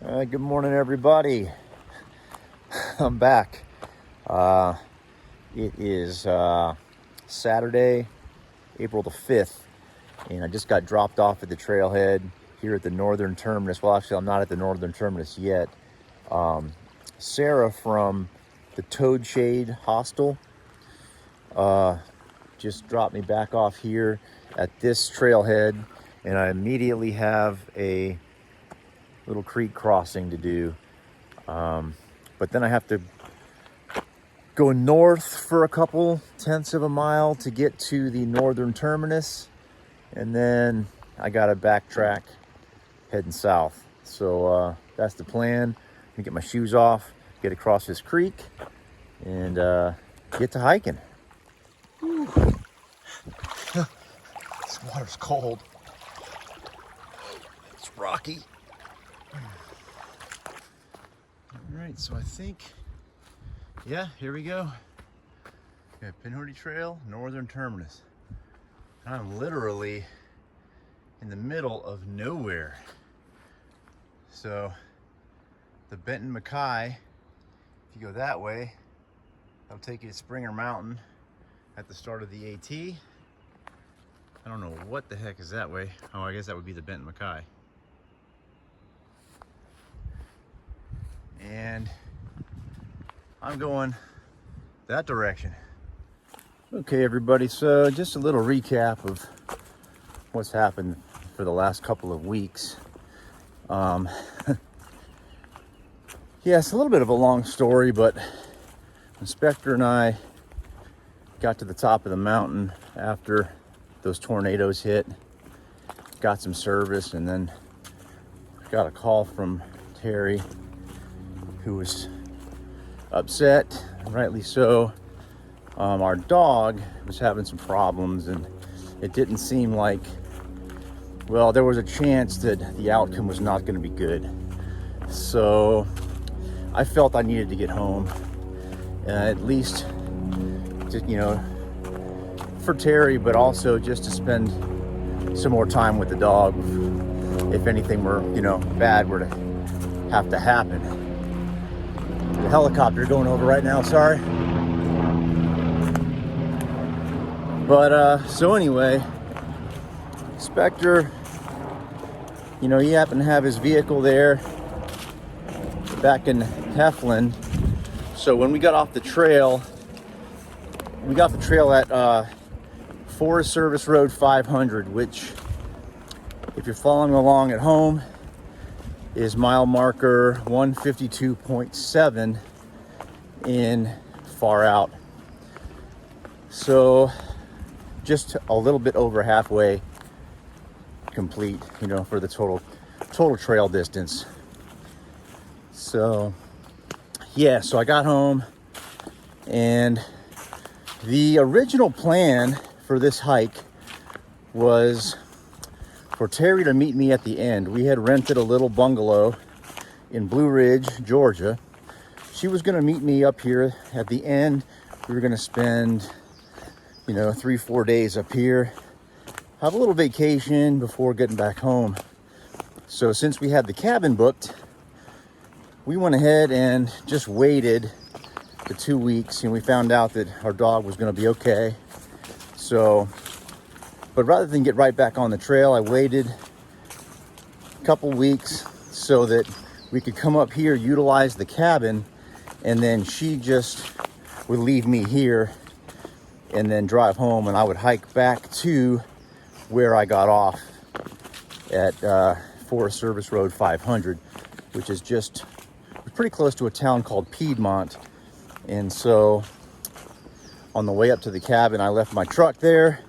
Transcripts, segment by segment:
Good morning, everybody. I'm back. It is Saturday, April the 5th, and I just got dropped off at the trailhead here at the northern terminus. Well, actually, I'm not at the northern terminus yet. Sarah from the Toad Shade Hostel just dropped me back off here at this trailhead, and I immediately have a little creek crossing to do, but then I have to go north for a couple tenths of a mile to get to the northern terminus, and then I gotta backtrack heading south. So that's the plan. I'm gonna get my shoes off, get across this creek, and get to hiking. This water's cold. It's rocky. All right, so I think, yeah, here we go. Yeah, Pinhoti Trail, northern terminus. I'm literally in the middle of nowhere. So the Benton Mackay, if you go that way, that'll take you to Springer Mountain at the start of the AT. I don't know what the heck is that way. Oh, I guess that would be the Benton Mackay. And I'm going that direction. Okay, everybody, so just a little recap of what's happened for the last couple of weeks. Yeah, it's a little bit of a long story, but Inspector and I got to the top of the mountain after those tornadoes hit, got some service, and then got a call from Terry, who was upset, rightly so. Our dog was having some problems, and it didn't seem like, well, there was a chance that the outcome was not going to be good. So I felt I needed to get home, at least to, for Terry, but also just to spend some more time with the dog if anything were, bad were to have to happen. The helicopter going over right now, sorry. But so anyway, Spectre, he happened to have his vehicle there back in Heflin. So when we got off the trail, at Forest Service Road 500, which, if you're following along at home, is mile marker 152.7 in Far Out. So just a little bit over halfway complete, for the total trail distance. So yeah, so I got home, and the original plan for this hike was for Terry to meet me at the end. We had rented a little bungalow in Blue Ridge, Georgia. She was going to meet me up here at the end. We were going to spend, 3-4 days up here, have a little vacation before getting back home. So since we had the cabin booked, we went ahead and just waited the 2 weeks, and we found out that our dog was going to be okay. So, but rather than get right back on the trail, I waited a couple weeks so that we could come up here, utilize the cabin, and then she just would leave me here and then drive home, and I would hike back to where I got off at Forest Service Road 500, which is just pretty close to a town called Piedmont. And so on the way up to the cabin, I left my truck there.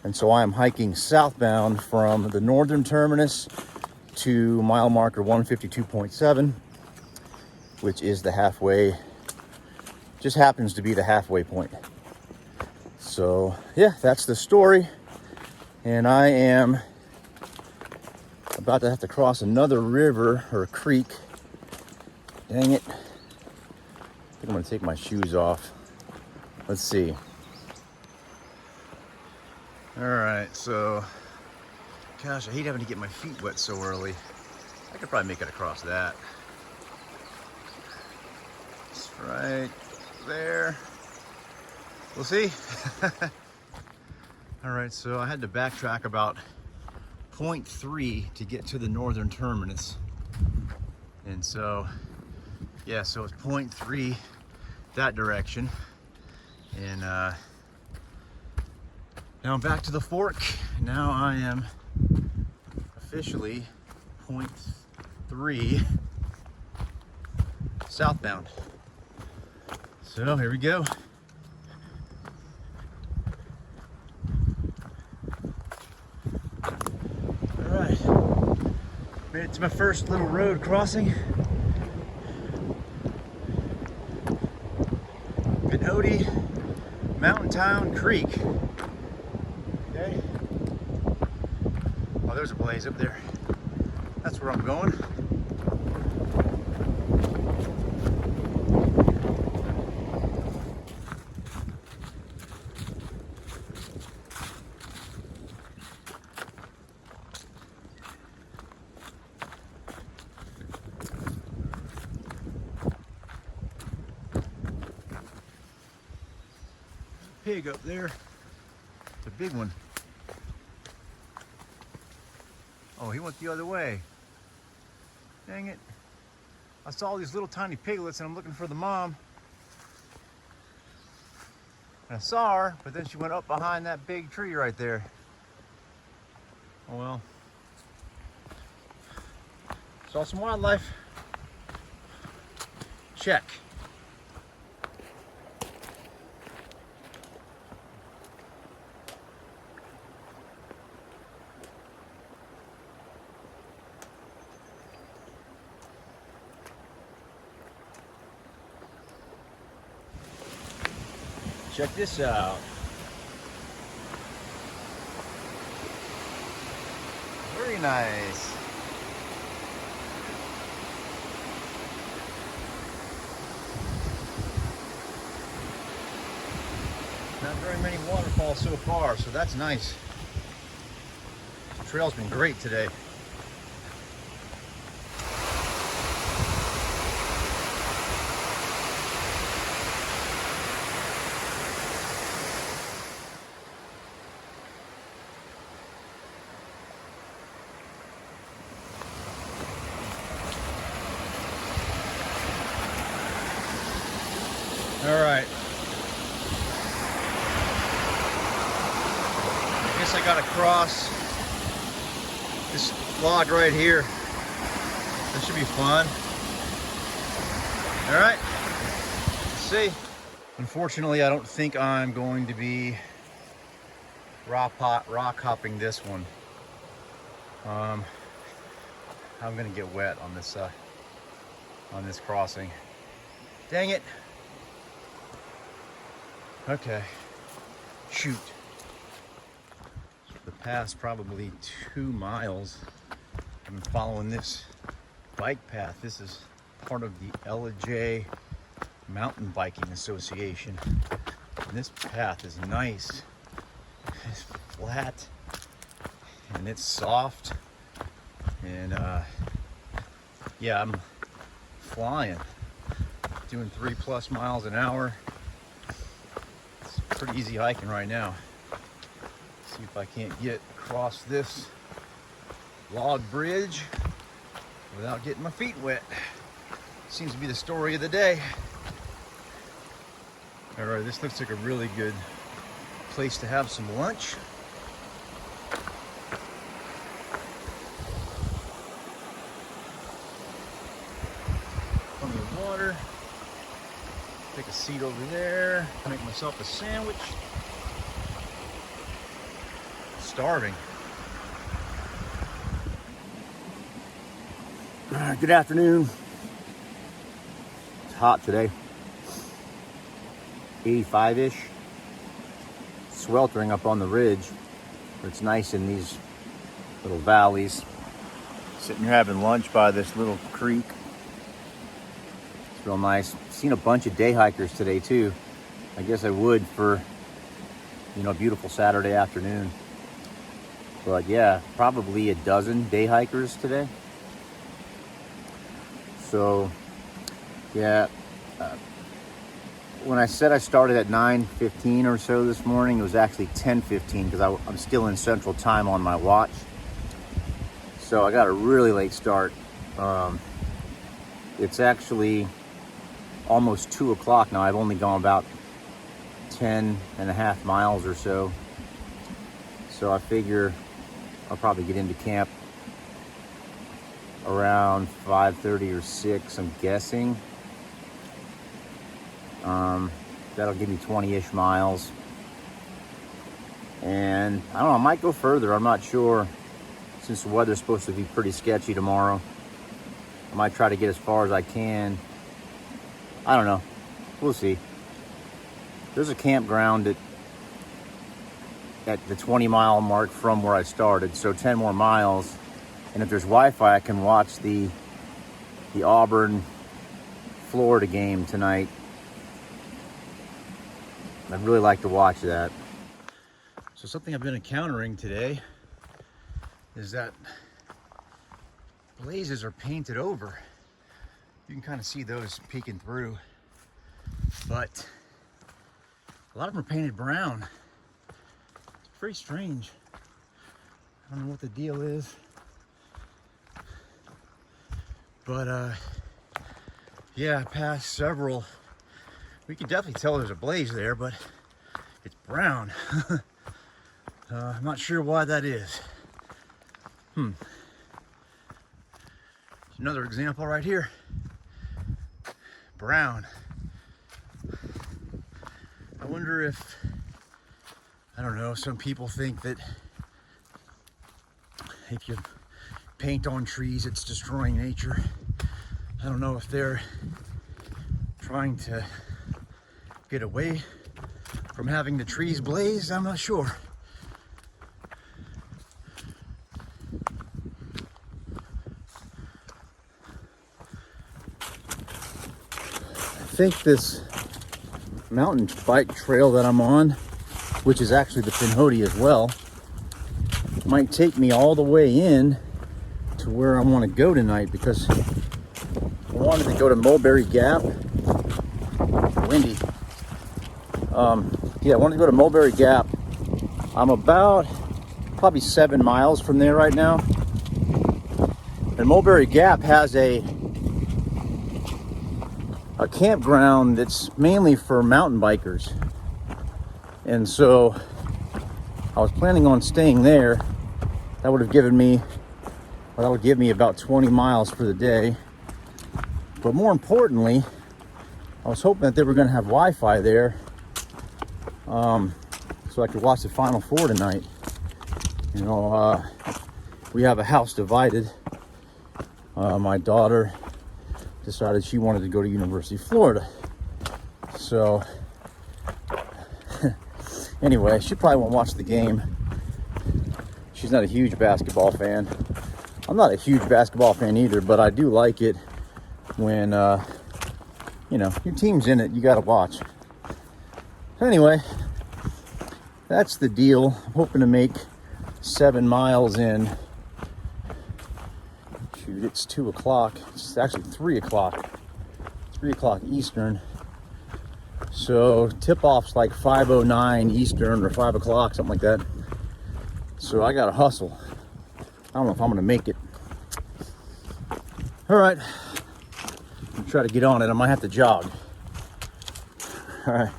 And so I am hiking southbound from the northern terminus to mile marker 152.7, which is the halfway, just happens to be the halfway point. So yeah, that's the story. And I am about to have to cross another river or a creek. Dang it. I think I'm gonna take my shoes off. Let's see. All right, so, gosh, I hate having to get my feet wet so early. I could probably make it across that. It's right there. We'll see. All right, so I had to backtrack about 0.3 to get to the northern terminus. And so, yeah, so it's 0.3 that direction. And now I'm back to the fork. Now I am officially 0.3 southbound. So here we go. All right, made it to my first little road crossing. Pinhoti Mountain Town Creek. Okay. Oh, there's a blaze up there. That's where I'm going. Pig up there. It's a big one. Oh, he went the other way. Dang it. I saw these little tiny piglets and I'm looking for the mom. And I saw her, but then she went up behind that big tree right there. Oh well. Saw some wildlife. Check. Check this out. Very nice. Not very many waterfalls so far, so that's nice. The trail's been great today. All right. I guess I gotta cross this log right here. That should be fun. All right, let's see. Unfortunately, I don't think I'm going to be rock hopping this one. I'm gonna get wet on this crossing. Dang it. Okay, shoot. For the past probably 2 miles, I've been following this bike path. This is part of the LJ Mountain Biking Association. And this path is nice. It's flat and it's soft. And yeah, I'm flying, doing 3+ miles an hour. Pretty easy hiking right now. See if I can't get across this log bridge without getting my feet wet. Seems to be the story of the day. All right, this looks like a really good place to have some lunch. Plenty of water. Take a seat over there, make myself a sandwich. Starving. All right, good afternoon. It's hot today. 85-ish. Sweltering up on the ridge. But it's nice in these little valleys. Sitting here having lunch by this little creek. Real nice. Seen a bunch of day hikers today too. I guess I would for, you know, a beautiful Saturday afternoon. But yeah, probably a dozen day hikers today. So yeah, when I said I started at 9:15 or so this morning, it was actually 10:15 because I'm still in Central Time on my watch. So I got a really late start. It's actually almost 2 o'clock now. I've only gone about 10.5 miles or so. So I figure I'll probably get into camp around 5:30 or 6, I'm guessing. That'll give me 20-ish miles. And I don't know, I might go further, I'm not sure. Since the weather's supposed to be pretty sketchy tomorrow, I might try to get as far as I can. I don't know, we'll see. There's a campground at the 20-mile mark from where I started, so 10 more miles. And if there's Wi-Fi, I can watch the Auburn Florida game tonight. I'd really like to watch that. So something I've been encountering today is that blazes are painted over. You can kind of see those peeking through, but a lot of them are painted brown. It's very strange. I don't know what the deal is, but yeah, I passed several. We can definitely tell there's a blaze there, but it's brown. I'm not sure why that is. Another example right here. Brown. I wonder if, I don't know, some people think that if you paint on trees, it's destroying nature. I don't know if they're trying to get away from having the trees blaze. I'm not sure. I think this mountain bike trail that I'm on, which is actually the Pinhoti as well, might take me all the way in to where I want to go tonight, because I wanted to go to Mulberry Gap. Windy. Yeah, I wanted to go to Mulberry Gap. I'm about probably 7 miles from there right now. And Mulberry Gap has a campground that's mainly for mountain bikers. And so I was planning on staying there. That would have given me, well, that would give me about 20 miles for the day. But more importantly, I was hoping that they were going to have Wi-Fi there, so I could watch the Final Four tonight. You know, we have a house divided. My daughter decided she wanted to go to University of Florida. So anyway, she probably won't watch the game. She's not a huge basketball fan. I'm not a huge basketball fan either, but I do like it when you know, your team's in it, you gotta watch. Anyway, that's the deal. I'm hoping to make 7 miles in. Shoot, it's 2 o'clock. It's actually 3 o'clock. 3 o'clock Eastern. So tip-off's like 5:09 Eastern or 5 o'clock, something like that. So I gotta hustle. I don't know if I'm gonna make it. All right. Try to get on it. I might have to jog. All right.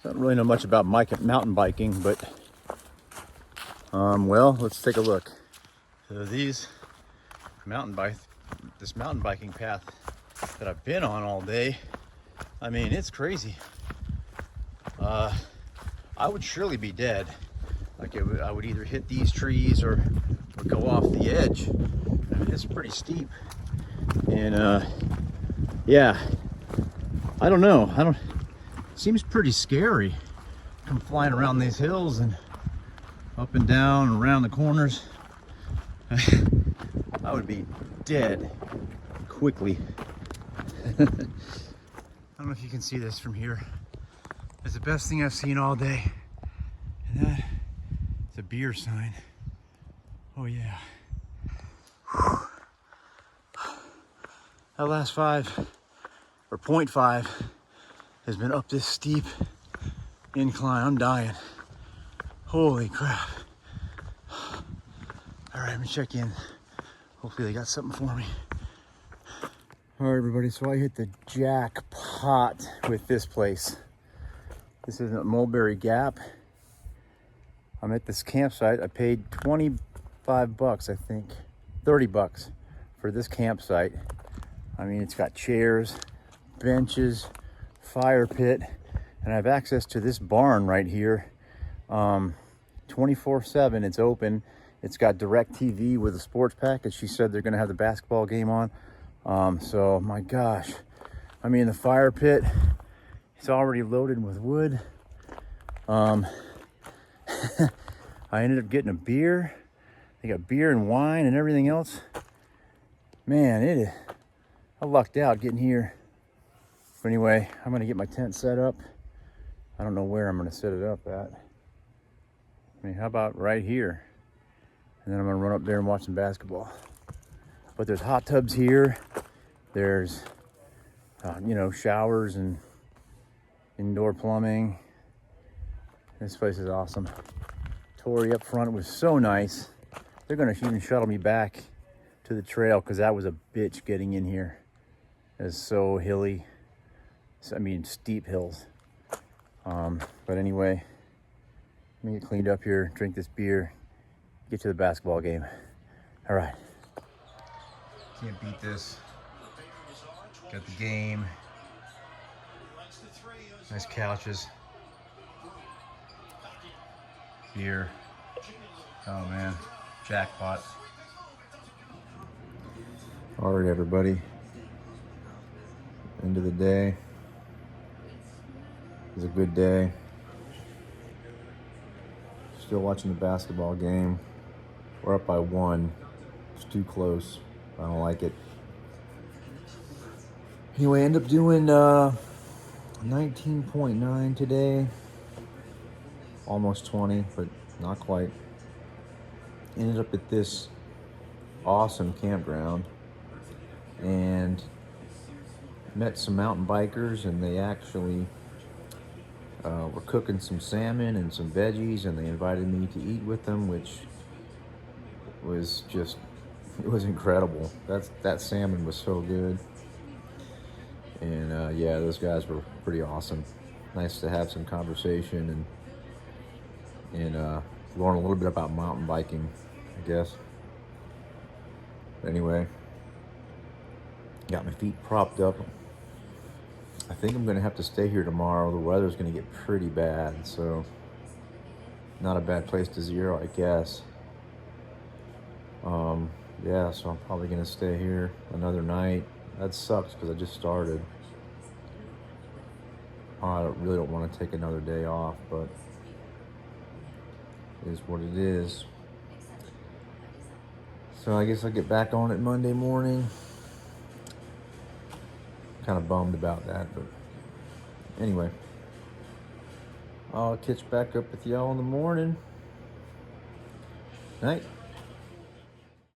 Don't really know much about mountain biking, but well, let's take a look. So this mountain biking path that I've been on all day, I mean, it's crazy. I would surely be dead. Like I would either hit these trees or go off the edge. I mean, it's pretty steep. And yeah, I don't know. It seems pretty scary. Come flying around these hills and up and down and around the corners. I would be dead quickly. I don't know if you can see this from here. It's the best thing I've seen all day. And that the beer sign. Oh yeah. That last 5 or 0.5 has been up this steep incline. I'm dying. Holy crap. All right, let me check in. Hopefully they got something for me. All right, everybody, so I hit the jackpot with this place. This is at Mulberry Gap. I'm at this campsite. I paid 25 bucks, I think, 30 bucks for this campsite. I mean, it's got chairs, benches, fire pit, and I have access to this barn right here. 24/7, it's open. It's got direct TV with a sports package. She said they're gonna have the basketball game on. So my gosh, I mean, the fire pit, it's already loaded with wood. I ended up getting a beer. They got beer and wine and everything else. Man, I lucked out getting here. But anyway, I'm gonna get my tent set up. I don't know where I'm gonna set it up at. I mean, how about right here? And then I'm gonna run up there and watch some basketball. But there's hot tubs here. There's, showers and indoor plumbing. This place is awesome. Tori up front was so nice. They're gonna even shuttle me back to the trail because that was a bitch getting in here. It's so hilly. Steep hills. But anyway, let me get cleaned up here, drink this beer, get to the basketball game. All right. Can't beat this. Got the game. Nice couches. Beer. Oh man, jackpot. All right, everybody. End of the day. It was a good day. Still watching the basketball game. We're up by 1. It's too close. I don't like it. Anyway, end up doing 19.9 today. Almost 20, but not quite. Ended up at this awesome campground and met some mountain bikers, and they actually were cooking some salmon and some veggies, and they invited me to eat with them, which was just, it was incredible. That salmon was so good. And yeah, those guys were pretty awesome. Nice to have some conversation and learn a little bit about mountain biking, I guess. But anyway, got my feet propped up. I think I'm gonna have to stay here tomorrow. The weather's gonna get pretty bad, so not a bad place to zero, I guess. Yeah, so I'm probably gonna stay here another night. That sucks because I just started. I really don't want to take another day off, but it is what it is. So I guess I'll get back on it Monday morning. Kind of bummed about that, but anyway, I'll catch back up with y'all in the morning. Night.